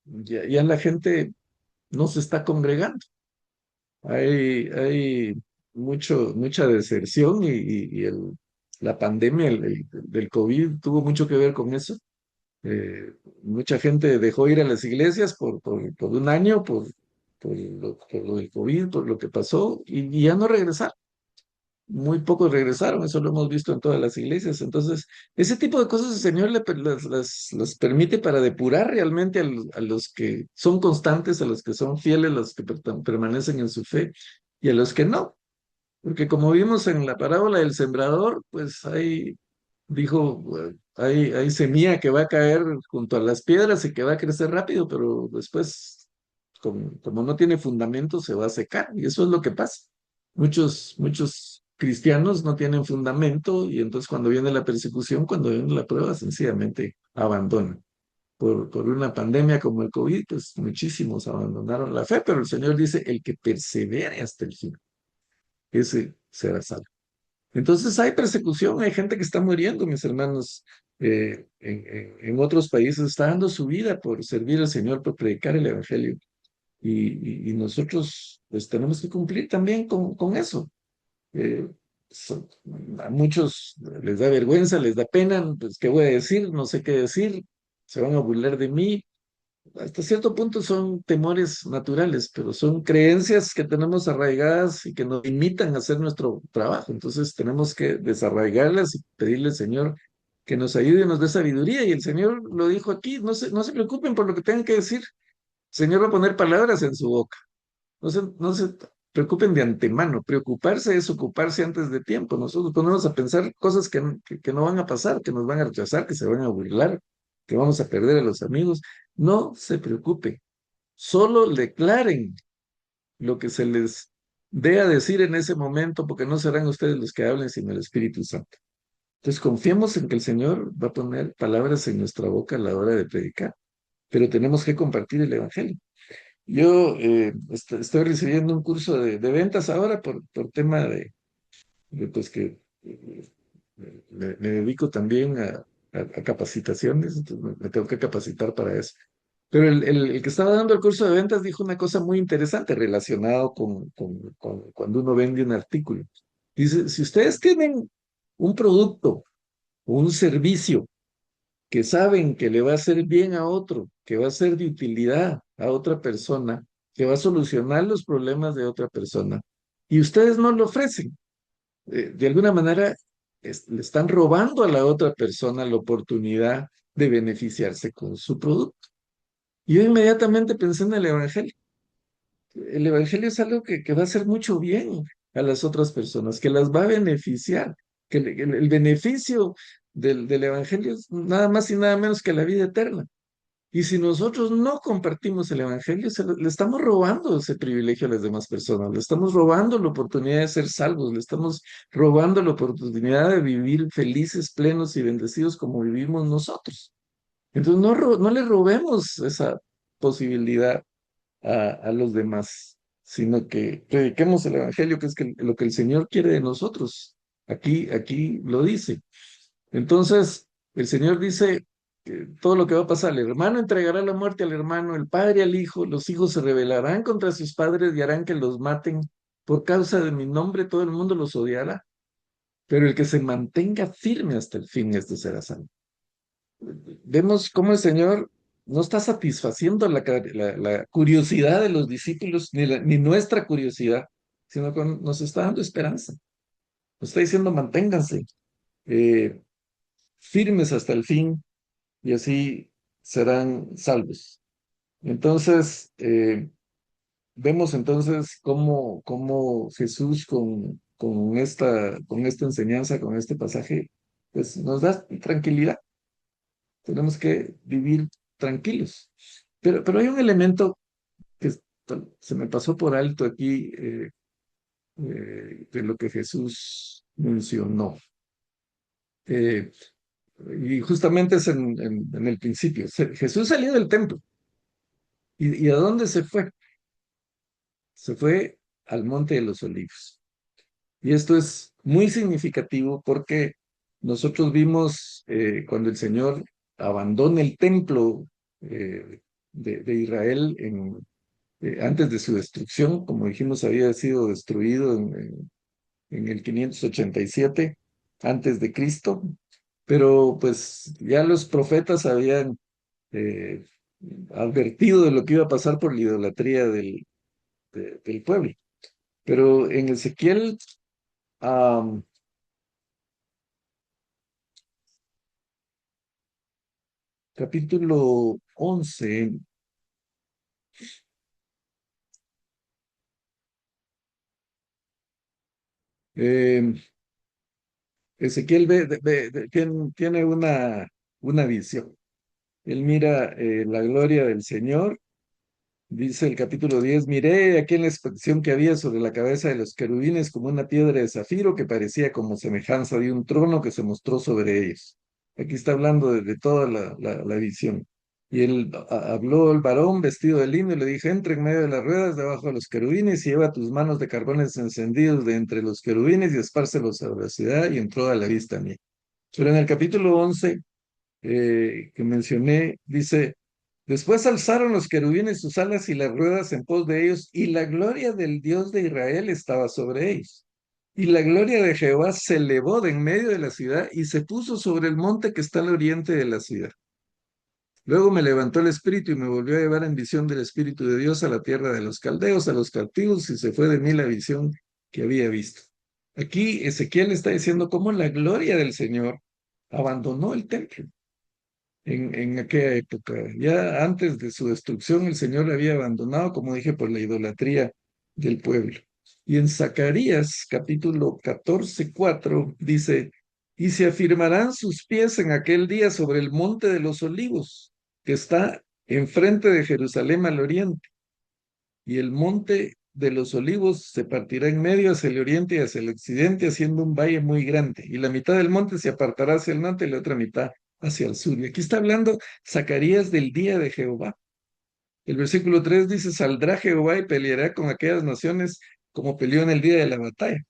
ya la gente no se está congregando. Hay mucha deserción y la pandemia del COVID tuvo mucho que ver con eso. Mucha gente dejó ir a las iglesias por un año, por lo del COVID, por lo que pasó, y ya no regresaron. Muy pocos regresaron, eso lo hemos visto en todas las iglesias. Entonces, ese tipo de cosas el Señor las permite para depurar realmente a los que son constantes, a los que son fieles, a los que permanecen en su fe y a los que no. Porque como vimos en la parábola del sembrador, pues dijo, hay semilla que va a caer junto a las piedras y que va a crecer rápido, pero después, como no tiene fundamento, se va a secar. Y eso es lo que pasa. Muchos cristianos no tienen fundamento y entonces cuando viene la persecución, cuando viene la prueba, sencillamente abandonan. Por una pandemia como el COVID, pues muchísimos abandonaron la fe, pero el Señor dice: el que persevere hasta el fin, ese será salvo. Entonces hay persecución, hay gente que está muriendo, mis hermanos, en otros países, está dando su vida por servir al Señor, por predicar el Evangelio. Y nosotros pues tenemos que cumplir también con eso. Eh, a muchos les da vergüenza, les da pena, pues ¿qué voy a decir? No sé qué decir, se van a burlar de mí. Hasta cierto punto son temores naturales, pero son creencias que tenemos arraigadas y que nos limitan a hacer nuestro trabajo. Entonces tenemos que desarraigarlas y pedirle al Señor que nos ayude y nos dé sabiduría. Y el Señor lo dijo aquí: no se preocupen por lo que tengan que decir. El Señor va a poner palabras en su boca. No se preocupen de antemano. Preocuparse es ocuparse antes de tiempo. Nosotros ponemos a pensar cosas que no van a pasar, que nos van a rechazar, que se van a burlar, que vamos a perder a los amigos. No se preocupe. Solo declaren lo que se les dé a decir en ese momento, porque no serán ustedes los que hablen, sino el Espíritu Santo. Entonces confiemos en que el Señor va a poner palabras en nuestra boca a la hora de predicar, pero tenemos que compartir el Evangelio. Yo estoy recibiendo un curso de ventas ahora por tema pues que me dedico también a capacitaciones, entonces me tengo que capacitar para eso. Pero el que estaba dando el curso de ventas dijo una cosa muy interesante relacionado con cuando uno vende un artículo. Dice, si ustedes tienen un producto o un servicio que saben que le va a hacer bien a otro, que va a ser de utilidad a otra persona, que va a solucionar los problemas de otra persona, y ustedes no lo ofrecen, de alguna manera le están robando a la otra persona la oportunidad de beneficiarse con su producto. Y yo inmediatamente pensé en el Evangelio. El Evangelio es algo que va a hacer mucho bien a las otras personas, que las va a beneficiar, que el beneficio del Evangelio es nada más y nada menos que la vida eterna. Y si nosotros no compartimos el Evangelio, le estamos robando ese privilegio a las demás personas, le estamos robando la oportunidad de ser salvos, le estamos robando la oportunidad de vivir felices, plenos y bendecidos como vivimos nosotros. Entonces no le robemos esa posibilidad a los demás, sino que prediquemos el Evangelio, que es lo que el Señor quiere de nosotros. Aquí lo dice. Entonces, el Señor dice que todo lo que va a pasar, el hermano entregará la muerte al hermano, el padre al hijo, los hijos se rebelarán contra sus padres y harán que los maten. Por causa de mi nombre, todo el mundo los odiará, pero el que se mantenga firme hasta el fin, este será salvo. Vemos cómo el Señor no está satisfaciendo la curiosidad de los discípulos, ni nuestra curiosidad, sino que nos está dando esperanza. Nos está diciendo, manténganse eh, firmes hasta el fin y así serán salvos. Entonces, vemos entonces cómo Jesús con esta enseñanza, con este pasaje, pues nos da tranquilidad. Tenemos que vivir tranquilos. Pero hay un elemento que se me pasó por alto aquí de lo que Jesús mencionó. Eh, y justamente es en el principio. Jesús salió del templo. ¿Y a dónde se fue? Se fue al Monte de los Olivos. Y esto es muy significativo porque nosotros vimos cuando el Señor abandona el templo de Israel antes de su destrucción, como dijimos, había sido destruido en el 587 antes de Cristo, pero pues ya los profetas habían eh, advertido de lo que iba a pasar por la idolatría del pueblo. Pero en Ezequiel, am, capítulo 11, eh, Ezequiel tiene una visión. Él mira la gloria del Señor. Dice el capítulo 10, miré aquí en la expresión que había sobre la cabeza de los querubines como una piedra de zafiro que parecía como semejanza de un trono que se mostró sobre ellos. Aquí está hablando de toda la visión. Y él habló el varón vestido de lino y le dijo, entra en medio de las ruedas debajo de los querubines y lleva tus manos de carbones encendidos de entre los querubines y espárcelos a la ciudad y entró a la vista mía. Pero en el capítulo 11 que mencioné, dice, después alzaron los querubines sus alas y las ruedas en pos de ellos, y la gloria del Dios de Israel estaba sobre ellos. Y la gloria de Jehová se elevó de en medio de la ciudad y se puso sobre el monte que está al oriente de la ciudad. Luego me levantó el espíritu y me volvió a llevar en visión del espíritu de Dios a la tierra de los caldeos, a los cautivos, y se fue de mí la visión que había visto. Aquí Ezequiel está diciendo cómo la gloria del Señor abandonó el templo en aquella época. Ya antes de su destrucción, el Señor la había abandonado, como dije, por la idolatría del pueblo. Y en Zacarías, capítulo 14:4, dice, y se afirmarán sus pies en aquel día sobre el monte de los olivos, que está enfrente de Jerusalén al oriente. Y el monte de los olivos se partirá en medio hacia el oriente y hacia el occidente, haciendo un valle muy grande. Y la mitad del monte se apartará hacia el norte y la otra mitad hacia el sur. Y aquí está hablando Zacarías del día de Jehová. El versículo 3 dice, saldrá Jehová y peleará con aquellas naciones como peleó en el día de la batalla.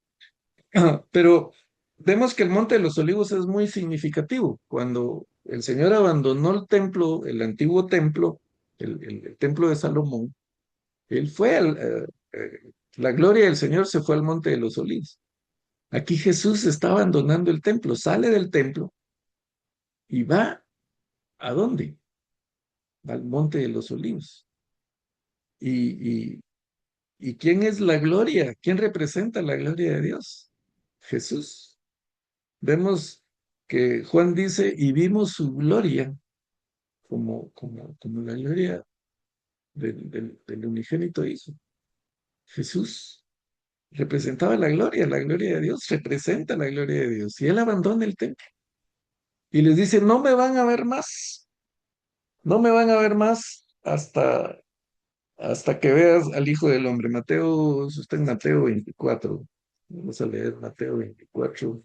Pero vemos que el monte de los olivos es muy significativo. Cuando el Señor abandonó el templo, el antiguo templo, el templo de Salomón. Él fue la gloria del Señor se fue al monte de los olivos. Aquí Jesús está abandonando el templo, sale del templo y va ¿a dónde? Al monte de los olivos. ¿Y, y, y quién es la gloria? ¿Quién representa la gloria de Dios? Jesús. Vemos que Juan dice, y vimos su gloria como la gloria del unigénito Hijo. Jesús representaba la gloria de Dios, representa la gloria de Dios. Y él abandona el templo y les dice, no me van a ver más, no me van a ver más hasta que veas al Hijo del Hombre. Mateo, eso está en Mateo 24. Vamos a leer Mateo 24.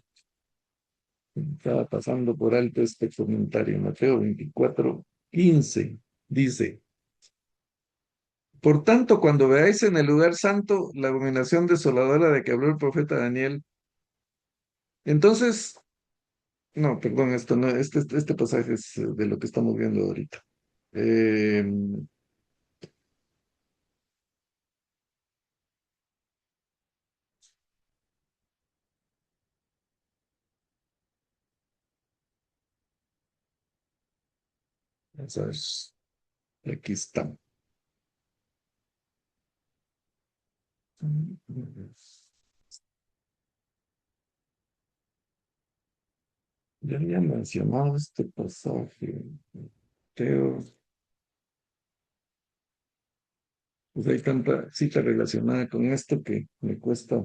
Estaba pasando por alto este comentario. Mateo 24, 15. Dice, por tanto, cuando veáis en el lugar santo la abominación desoladora de que habló el profeta Daniel, entonces, no, perdón, esto no, este pasaje es de lo que estamos viendo ahorita. Eh, Vamos a ver, aquí está. Ya había mencionado este pasaje. Teo, pues hay tanta cita relacionada con esto que me cuesta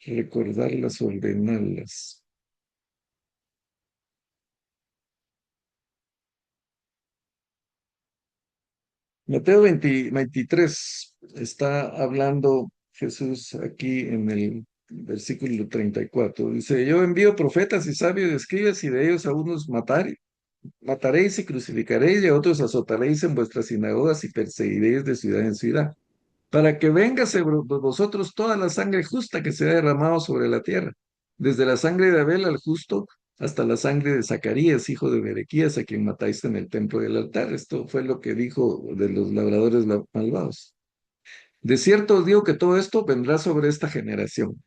recordarlas o ordenarlas. Mateo 23 está hablando Jesús aquí en el versículo 34. Dice, yo envío profetas y sabios y escribas y de ellos a unos mataréis y crucificaréis y a otros azotaréis en vuestras sinagogas y perseguiréis de ciudad en ciudad, para que venga sobre vosotros toda la sangre justa que se ha derramado sobre la tierra, desde la sangre de Abel al justo hasta la sangre de Zacarías, hijo de Berequías, a quien matáis en el templo del altar. Esto fue lo que dijo de los labradores malvados. De cierto os digo que todo esto vendrá sobre esta generación.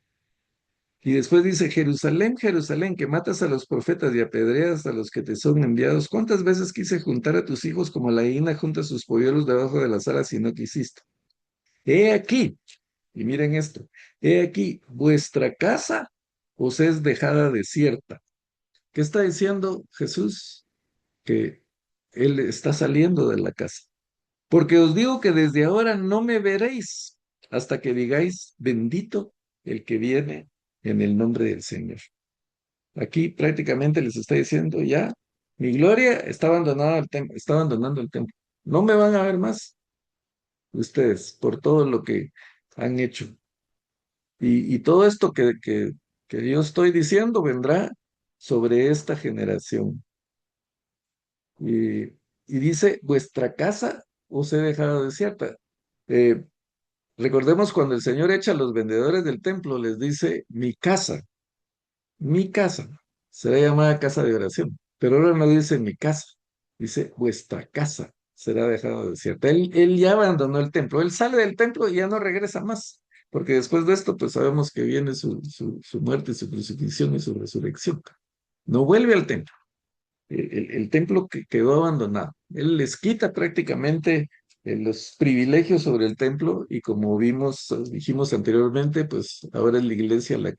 Y después dice, Jerusalén, Jerusalén, que matas a los profetas y apedreas a los que te son enviados. ¿Cuántas veces quise juntar a tus hijos como la gallina junta sus polluelos debajo de las alas y no quisiste? He aquí, y miren esto, he aquí, vuestra casa os es dejada desierta. ¿Qué está diciendo Jesús? Que Él está saliendo de la casa. Porque os digo que desde ahora no me veréis hasta que digáis, bendito el que viene en el nombre del Señor. Aquí prácticamente les está diciendo ya, mi gloria está abandonada está abandonando el templo. No me van a ver más ustedes por todo lo que han hecho. Y todo esto que yo estoy diciendo vendrá sobre esta generación. Y, y dice, vuestra casa os he dejado desierta. Eh, Recordemos cuando el Señor echa a los vendedores del templo, les dice, mi casa, será llamada casa de oración. Pero ahora no dice mi casa, dice vuestra casa será dejada desierta. Él ya abandonó el templo, él sale del templo y ya no regresa más, porque después de esto, pues sabemos que viene su muerte, su crucifixión y su resurrección. No vuelve al templo. El templo que quedó abandonado. Él les quita prácticamente los privilegios sobre el templo y como dijimos anteriormente, pues ahora es la iglesia la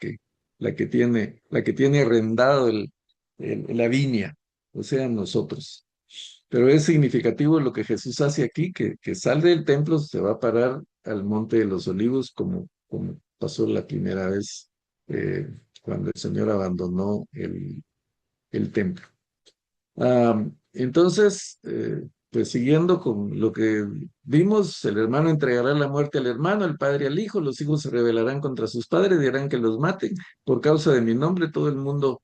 que tiene arrendado la viña, o sea, nosotros. Pero es significativo lo que Jesús hace aquí, que sale del templo, se va a parar al Monte de los Olivos, como pasó la primera vez cuando el Señor abandonó el templo. Entonces, pues siguiendo con lo que vimos, el hermano entregará la muerte al hermano, el padre al hijo, los hijos se rebelarán contra sus padres, dirán que los maten. Por causa de mi nombre, todo el mundo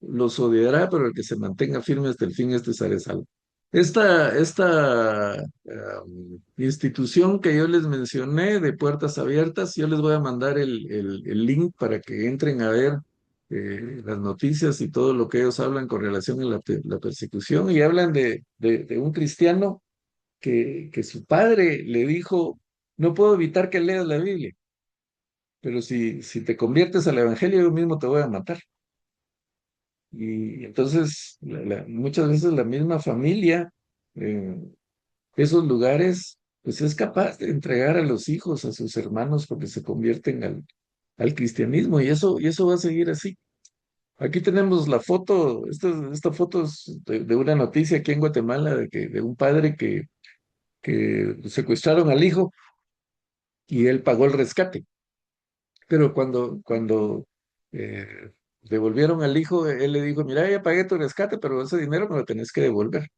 los odiará, pero el que se mantenga firme hasta el fin, este será salvo. Esta institución que yo les mencioné de puertas abiertas, yo les voy a mandar el link para que entren a ver las noticias y todo lo que ellos hablan con relación a la persecución, y hablan de un cristiano que su padre le dijo, no puedo evitar que leas la Biblia, pero si te conviertes al Evangelio, yo mismo te voy a matar. Y entonces, muchas veces la misma familia, eh, esos lugares, pues es capaz de entregar a los hijos, a sus hermanos, porque se convierten al cristianismo, y eso va a seguir así. Aquí tenemos la foto, esta foto es de una noticia aquí en Guatemala, de un padre que secuestraron al hijo y él pagó el rescate. Pero cuando devolvieron al hijo, él le dijo, mira, ya pagué tu rescate, pero ese dinero me lo tenés que devolver.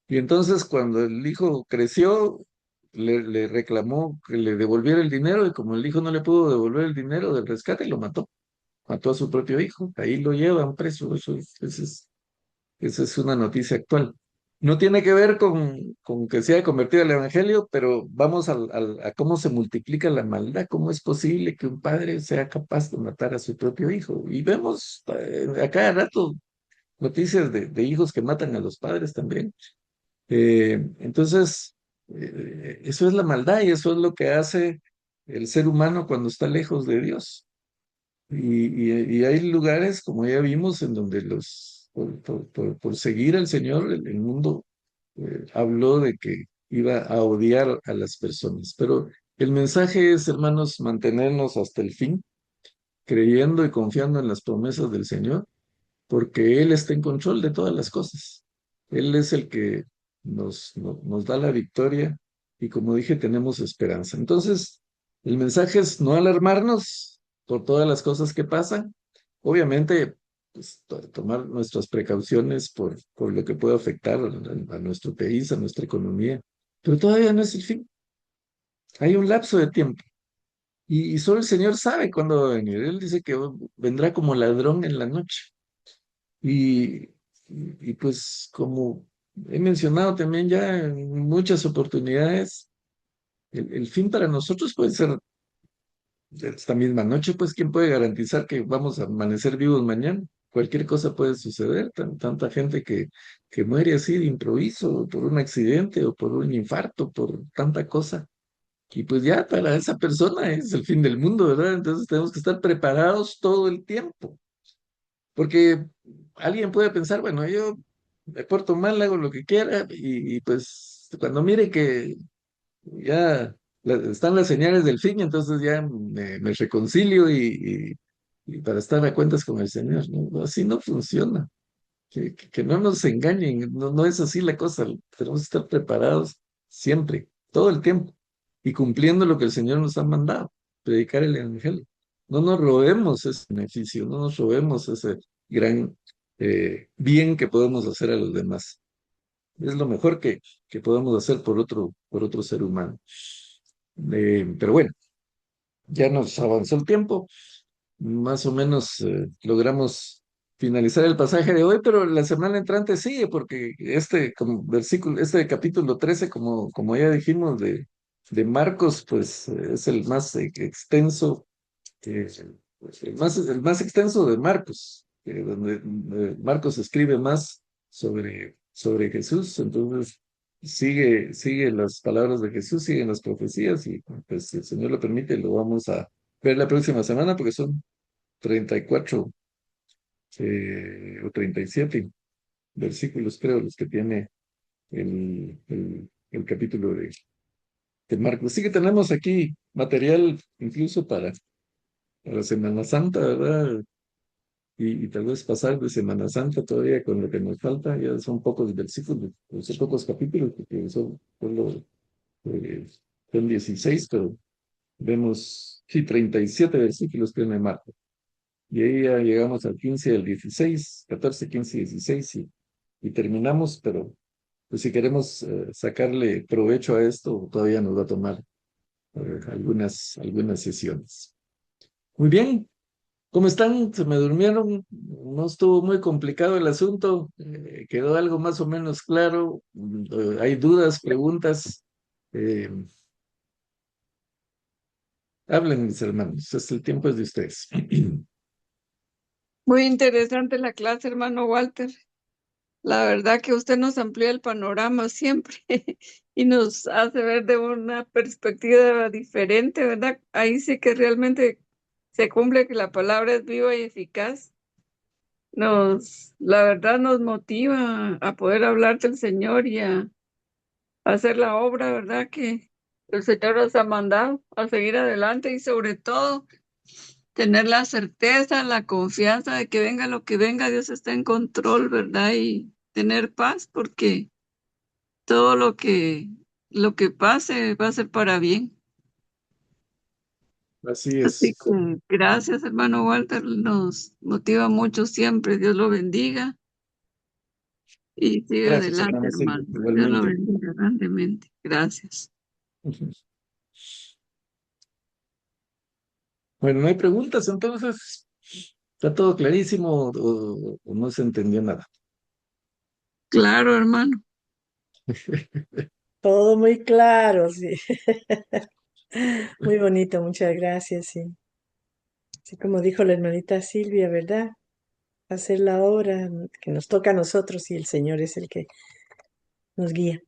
Y entonces cuando el hijo creció, le reclamó que le devolviera el dinero, y como el hijo no le pudo devolver el dinero del rescate, lo mató. Mató a su propio hijo. Ahí lo llevan preso. Esa es una noticia actual. No tiene que ver con que se haya convertido al Evangelio, pero vamos a cómo se multiplica la maldad, cómo es posible que un padre sea capaz de matar a su propio hijo. Y vemos a cada rato noticias de hijos que matan a los padres también. Entonces, eso es la maldad, y eso es lo que hace el ser humano cuando está lejos de Dios. Y hay lugares, como ya vimos, en donde por seguir al Señor, el mundo habló de que iba a odiar a las personas. Pero el mensaje es, hermanos, mantenernos hasta el fin, creyendo y confiando en las promesas del Señor, porque Él está en control de todas las cosas. Él es el que nos da la victoria, y como dije, tenemos esperanza. Entonces, el mensaje es no alarmarnos por todas las cosas que pasan. Obviamente, pues, tomar nuestras precauciones por lo que puede afectar a nuestro país, a nuestra economía. Pero todavía no es el fin. Hay un lapso de tiempo. Y solo el Señor sabe cuándo va a venir. Él dice que vendrá como ladrón en la noche. Y, pues como he mencionado también ya en muchas oportunidades, el fin para nosotros puede ser esta misma noche. Pues ¿quién puede garantizar que vamos a amanecer vivos mañana? Cualquier cosa puede suceder, tanta gente que muere así de improviso, por un accidente o por un infarto, por tanta cosa. Y pues ya para esa persona es el fin del mundo, ¿verdad? Entonces tenemos que estar preparados todo el tiempo. Porque alguien puede pensar, bueno, yo me porto mal, hago lo que quiera, y pues cuando mire que ya están las señales del fin, entonces ya me reconcilio, y para estar a cuentas con el Señor, ¿no? Así no funciona. Que no nos engañen, no es así la cosa. Tenemos que estar preparados siempre, todo el tiempo, y cumpliendo lo que el Señor nos ha mandado, predicar el Evangelio. No nos robemos ese beneficio, no nos robemos ese gran bien que podemos hacer a los demás. Es lo mejor que podemos hacer por otro ser humano. Pero bueno, ya nos avanzó el tiempo. Más o menos logramos finalizar el pasaje de hoy, pero la semana entrante sigue, porque este capítulo 13, como ya dijimos, de Marcos, pues es el más extenso, pues, el más extenso de Marcos, donde Marcos escribe más sobre Jesús. Entonces sigue las palabras de Jesús, siguen las profecías, y pues si el Señor lo permite, lo vamos a ver la próxima semana, porque son 34 o 37 versículos, creo, los que tiene el capítulo de Marcos. Sí que tenemos aquí material incluso para Semana Santa, ¿verdad? Y tal vez pasar de Semana Santa todavía con lo que nos falta. Ya son pocos versículos, son pocos capítulos, porque eh, son 16, pero vemos, sí, 37 versículos tiene Marcos. Y ahí ya llegamos al 15, al 16, 14, 15, 16, y terminamos. Pero pues si queremos sacarle provecho a esto, todavía nos va a tomar algunas sesiones. Muy bien, ¿cómo están? ¿Se me durmieron? No estuvo muy complicado el asunto, quedó algo más o menos claro. ¿Hay dudas, preguntas? Eh, Hablen, mis hermanos, el tiempo es de ustedes. Muy interesante la clase, hermano Walter. La verdad que usted nos amplía el panorama siempre y nos hace ver de una perspectiva diferente, ¿verdad? Ahí sí que realmente se cumple que la palabra es viva y eficaz. La verdad nos motiva a poder hablar del Señor y a hacer la obra, ¿verdad? Que el Señor nos ha mandado a seguir adelante y sobre todo tener la certeza, la confianza de que venga lo que venga, Dios está en control, ¿verdad? Y tener paz porque todo lo que pase va a ser para bien. Así Así es. que gracias, hermano Walter, nos motiva mucho siempre. Dios lo bendiga y siga Gracias, adelante, hermana Silvia, hermano. Dios lo igualmente. bendiga grandemente. Gracias. Bueno, no hay preguntas, entonces, ¿está todo clarísimo o no se entendió nada? Claro, hermano. Todo muy claro, sí. Muy bonito, muchas gracias, sí. Así como dijo la hermanita Silvia, ¿verdad? Hacer la obra que nos toca a nosotros y el Señor es el que nos guía.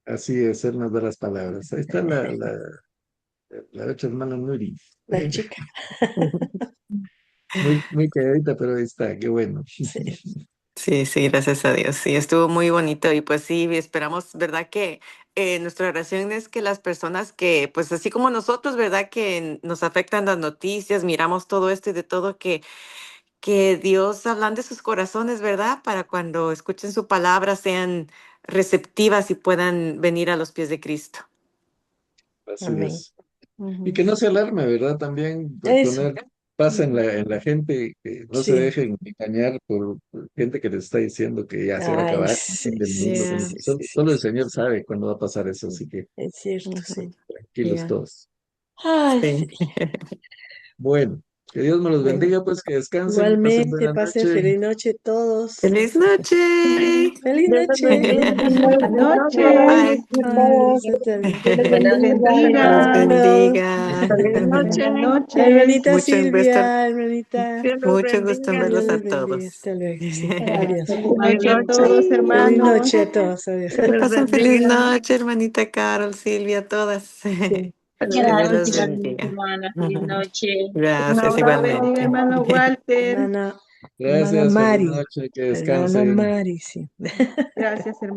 Así es, Él nos da las palabras. Ahí está la otra hermana Nuri. La chica, Muy calladita, pero ahí está, qué bueno. sí. Sí, sí, gracias a Dios. Sí, estuvo muy bonito y pues sí, esperamos, ¿verdad? Que nuestra oración es que las personas que, pues así como nosotros, ¿verdad? Que nos afectan las noticias, miramos todo esto y de todo, que Dios ablande sus corazones, ¿verdad? Para cuando escuchen su palabra sean receptivas y puedan venir a los pies de Cristo. Así Amén. es. Y que no se alarme, ¿verdad? También Eso, poner paz en la gente, que no se sí. dejen engañar por gente que les está diciendo que ya se va a Ay, acabar el sí, fin del sí, mundo. sí, Yeah. sí, sí, sí, Solo el sí. Señor sabe cuándo va a pasar eso, así que Es cierto, sí. Ujú. tranquilos Yeah. todos. Ay, Sí. sí. Bueno, que Dios me los Bueno, bendiga, pues que descansen, pasen igualmente, buena pasen noche. feliz noche todos. ¡Feliz noche! Feliz Dios los noche. bendiga. Buenas Buenas noches. Bye. noches. Todos. Eso también. Dios les Dios les Dios bendiga. bendiga. Chao. bendiga. Feliz noche. Buenas noches. Hermanita Mucho gusto, Silvia, hermanita. Dios los mucho gusto en bendiga. Dios verlos a les bendiga. todos. Hasta luego. Sí. Adiós. Feliz Feliz noche a noche. todos, Feliz hermanos. noche a todos. Adiós. Que Dios pasen feliz bendiga. noche, hermanita Carol, Silvia, todas. Sí. Feliz Que Dios Gracias los noche. igualmente, bendiga. hermana. Feliz noche. Un Gracias, Dios los abrazo. bendiga, igualmente. hermano Walter. Hermana, hermana Gracias, feliz Mari. noche, que Hermana descansen. Mari, sí. Gracias, hermano.